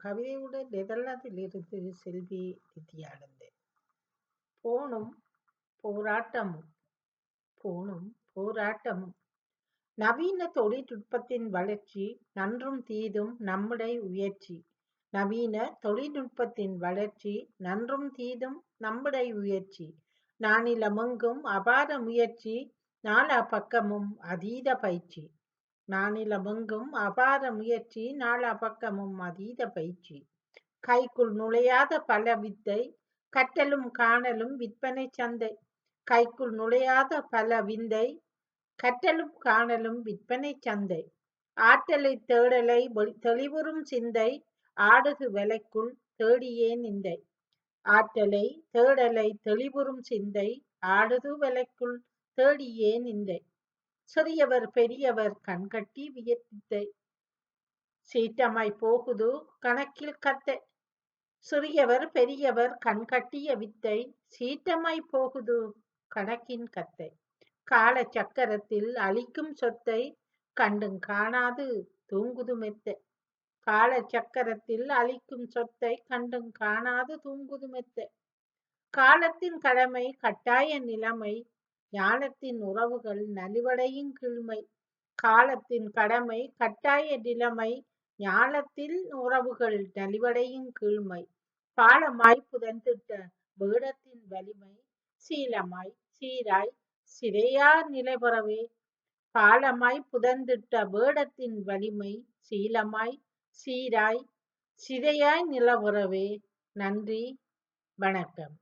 கவிதையுடன் நெதர்லாந்திலிருந்து செல்வி நித்யானந்தன். போனும் போராட்டமும் போனும் போராட்டமும் நவீன தொழில்நுட்பத்தின் வளர்ச்சி நன்றும் தீதும் நம்முடைய உயர்ச்சி. நவீன தொழில்நுட்பத்தின் வளர்ச்சி நன்றும் தீதும் நம்முடைய உயர்ச்சி. நானிலமெங்கும் அபார முயற்சி, நாலா பக்கமும் அதீத பயிற்சி. நானிலமெங்கும் அபார முயற்சி, நாலா பக்கமும் அதீத பயிற்சி. கைக்குள் நுழையாத பல வித்தை, கற்றலும் காணலும் விற்பனை சந்தை. கைக்குள் நுழையாத பல விந்தை, கற்றலும் காணலும் விற்பனை சந்தை. ஆற்றலை தேடலை தெளிவுறும் சிந்தை, ஆடுது வலைக்குள் தேடியே நிந்தை. ஆற்றலை தேடலை தெளிவுறும் சிந்தை, ஆடுது வலைக்குள் தேடியே நிந்தை. சிறியவர் பெரியவர் கண்கட்டி வியர்த்தை, சீற்றமாய் போகுது கணக்கில் கத்தை. சிறியவர் பெரியவர் கண்கட்டிய வித்தை, சீற்றமாய் போகுது கணக்கின் கத்தை. கால சக்கரத்தில் அழிக்கும் சொத்தை, கண்டும் காணாது தூங்குது மெத்தை. கால சக்கரத்தில் அழிக்கும் சொத்தை, கண்டும் காணாது தூங்குது மெத்தை. காலத்தின் கடமை கட்டாய நிலைமை, ஞானத்தின் உறவுகள் நலிவடையும் கீழ்மை. காலத்தின் கடமை கட்டாய நிலைமை, ஞானத்தில் உறவுகள் நலிவடையும் கீழ்மை. பாலமாய் புதந்திட்ட வேடத்தின் வலிமை, சீலமாய் சீராய் சிதையா நிலைபெறவே. பாலமாய் புதந்திட்ட வேடத்தின் வலிமை, சீலமாய் சீராய் சிதையாய் நிலவுறவே. நன்றி, வணக்கம்.